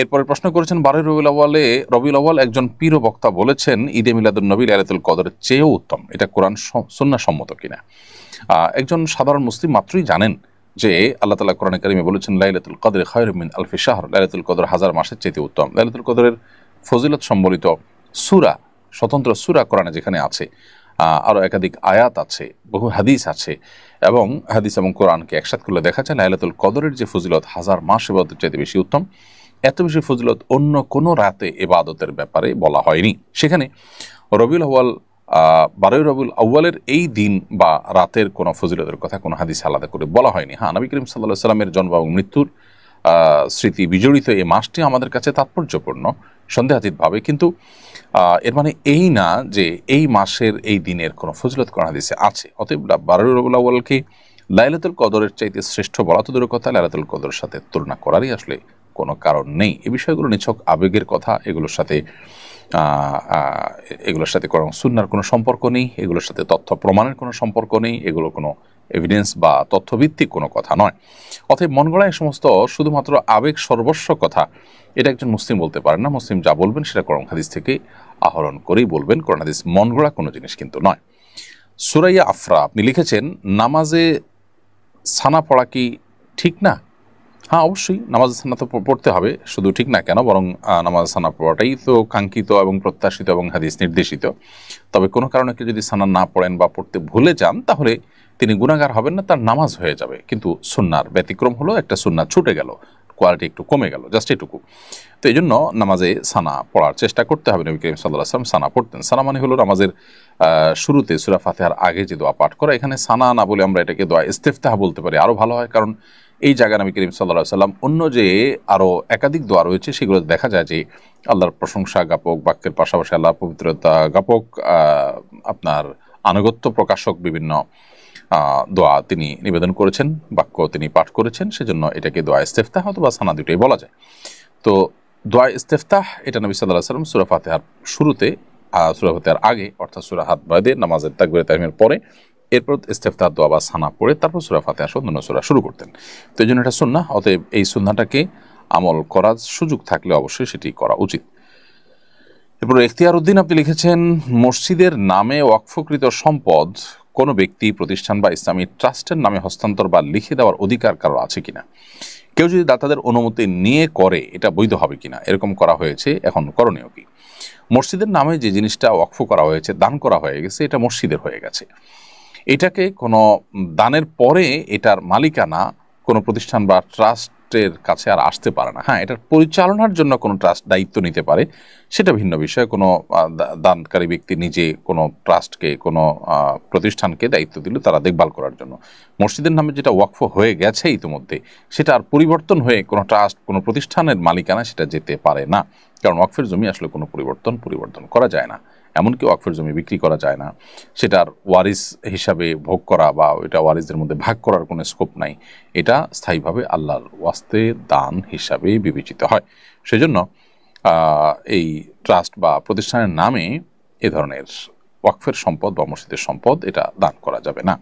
এরপরে প্রশ্ন করেছেন 12 রবিউল আউয়াল একজন পীর ও বক্তা বলেছেন ঈদে মিলাদুন্নবী লাইলাতুল কদরের চেয়েও উত্তম, এটা কোরআন সুন্নাহ সম্মত কিনা? একজন সাধারণ মুসলিম মাত্রই জানেন যে আল্লাহ তাআলা কোরআনে কারিমে বলেছেন লাইলাতুল কদরে খায়রুম মিন আলফি শাহর, লাইলাতুল কদর হাজার মাসের চেয়ে উত্তম। লাইলাতুল কদরের ফজিলত সম্বলিত সূরা, স্বতন্ত্র সূরা কোরআনে যেখানে আছে, আরও একাধিক আয়াত আছে, বহু হাদিস আছে, এবং হাদিস এবং কোরআনকে একসাথে করলে দেখা যায় লাইলাতুল কদরের যে ফজিলত হাজার মাস ইবাদতের চাইতে বেশি উত্তম। এত বেশি ফজিলত অন্য কোনো রাতে ইবাদতের ব্যাপারে বলা হয়নি। সেখানে রবিউল আউয়াল 12 রবিউল আউয়ালের এই দিন বা রাতের কোনো ফজিলতের কথা কোনো হাদিস আলাদা করে বলা হয়নি। হ্যাঁ, নবী করিম সাল্লাল্লাহু আলাইহি সাল্লামের জন্ম এবং মৃত্যুর স্মৃতি বিজড়িত এই মাসটি আমাদের কাছে তাৎপর্যপূর্ণ সন্দেহাতীতভাবে, কিন্তু এর মানে এই না যে এই মাসের এই দিনের কোনো ফজিলত কোন হাদিসে আছে। অতএব 12 রবিউল আউয়ালকে লাইলাতুল কদরের চাইতে শ্রেষ্ঠ বলা তো দূরের কথা, লাইলাতুল কদরের সাথে তুলনা করারই আসলে কোনো কারণ নেই। এই বিষয়গুলো নিছক আবেগের কথা, এগুলোর সাথে কোনো সুন্নাহর কোনো সম্পর্ক নেই, এগুলোর সাথে তথ্য প্রমাণের কোনো সম্পর্ক নেই, এগুলো কোনো এভিডেন্স বা তথ্যভিত্তিক কোনো কথা নয়। অতএব মন গড়া এই সমস্ত শুধুমাত্র আবেগ সর্বস্ব কথা এটা একজন মুসলিম বলতে পারেন না। মুসলিম যা বলবেন সেটা কোরআন হাদিস থেকে আহরণ করেই বলবেন, কোরআন হাদিস মন গড়া কোনো জিনিস কিন্তু নয়। সুরাইয়া আফরা আপনি লিখেছেন নামাজে সানা পড়া কি ঠিক না? হ্যাঁ, অবশ্যই নামাজ সানা তো পড়তে হবে, শুধু ঠিক না কেন, বরং নামাজ সানা পড়াটাই তো কাঙ্ক্ষিত এবং প্রত্যাশিত এবং হাদিস নির্দেশিত। তবে কোনো কারণে কেউ যদি সানা না পড়েন বা পড়তে ভুলে যান তাহলে তিনি গুনাহগার হবেন না, তার নামাজ হয়ে যাবে। কিন্তু সুন্নার ব্যতিক্রম হলো একটা সুন্নাহ ছুটে গেল, কোয়ালিটি একটু কমে গেল, জাস্ট এটুকু। তো এই জন্য নামাজে সানা পড়ার চেষ্টা করতে হবে। নবী করিম সাল্লাল্লাহু আলাইহি ওয়াসাল্লাম সানা পড়তেন। সানা মানে হলো নামাজের শুরুতে সূরা ফাতিহার আগে যে দোয়া পাঠ করা। এখানে সানা না বলে আমরা এটাকে দোয়া ইস্তেফতাহ বলতে পারি, আরও ভালো হয়, কারণ এই জায়গায় নবী করিম সাল্লাল্লাহু আলাইহি ওয়াসাল্লাম অন্য যে আরও একাধিক দোয়া রয়েছে সেগুলো দেখা যায় যে আল্লাহর প্রশংসা জ্ঞাপক বাক্যের পাশাপাশি আল্লাহর পবিত্রতা জ্ঞাপক আপনার আনুগত্য প্রকাশক বিভিন্ন দোয়া তিনি নিবেদন করেছেন, বাক্য তিনি পাঠ করেছেন। সেজন্য এটাকে দোয়া ইস্তেফতাহ অথবা সানা দুটোই বলা যায়। তো দোয়া ইস্তেফতাহ এটা নবী সাল্লাল্লাহু আলাইহি ওয়াসাল্লাম সূরা ফাতিহার শুরুতে, সূরা ফাতিহার আগে অর্থাৎ সূরা হাত বাদে নামাজের তাকবীরে তাহরিমের পরে, এরপর ইস্তেফতাহ দোয়া বা সানা পড়ে তারপর সূরা ফাতিহা সহ অন্যান্য সূরা শুরু করতেন। তো এই জন্য এটা সুন্নাহ। অতএব এই সুন্নাহটাকে আমল করার সুযোগ থাকলে অবশ্যই সেটি করা উচিত। এরপর ইখতিয়ার উদ্দিন আপনি লিখেছেন মসজিদের নামে ওয়াকফকৃত সম্পদ কোনো ব্যক্তি প্রতিষ্ঠান বা ইসলামী ট্রাস্টের নামে হস্তান্তর বা লিখে দেওয়ার অধিকার কারো আছে কিনা? কেউ যদি দাতাদের অনুমতি নিয়ে করে এটা বৈধ হবে কিনা? এরকম করা হয়েছে, এখন করণীয় কি? মসজিদের নামে যে জিনিসটা ওয়াকফ করা হয়েছে, দান করা হয়ে গেছে, এটা মসজিদের হয়ে গেছে। এটাকে কোনো দানের পরে এটার মালিকানা কোনো প্রতিষ্ঠান বা ট্রাস্টের কাছে আর আসতে পারে না। হ্যাঁ, এটার পরিচালনার জন্য কোনো ট্রাস্ট দায়িত্ব নিতে পারে, সেটা ভিন্ন বিষয়। কোনো দানকারী ব্যক্তি নিজে কোনো ট্রাস্টকে, কোনো প্রতিষ্ঠানকে দায়িত্ব দিল তারা দেখভাল করার জন্য। মসজিদের নামে যেটা ওয়াকফ হয়ে গেছে ইতিমধ্যে, সেটা আর পরিবর্তন হয়ে কোনো ট্রাস্ট, কোনো প্রতিষ্ঠানের মালিকানা সেটা যেতে পারে না। কারণ ওয়াকফের জমি আসলে কোনো পরিবর্তন করা যায় না, এমনকি ওয়াকফের জমি বিক্রি করা যায় না, সেটার ওয়ারিস হিসাবে ভোগ করা বা ওইটা ওয়ারিসদের মধ্যে ভাগ করার কোনো স্কোপ নাই। এটা স্থায়ীভাবে আল্লাহর ওয়াস্তে দান হিসাবে বিবেচিত হয়। সেজন্য এই ট্রাস্ট বা প্রতিষ্ঠানের নামে এ ধরনের ওয়াকফের সম্পদ বা মসজিদের সম্পদ এটা দান করা যাবে না।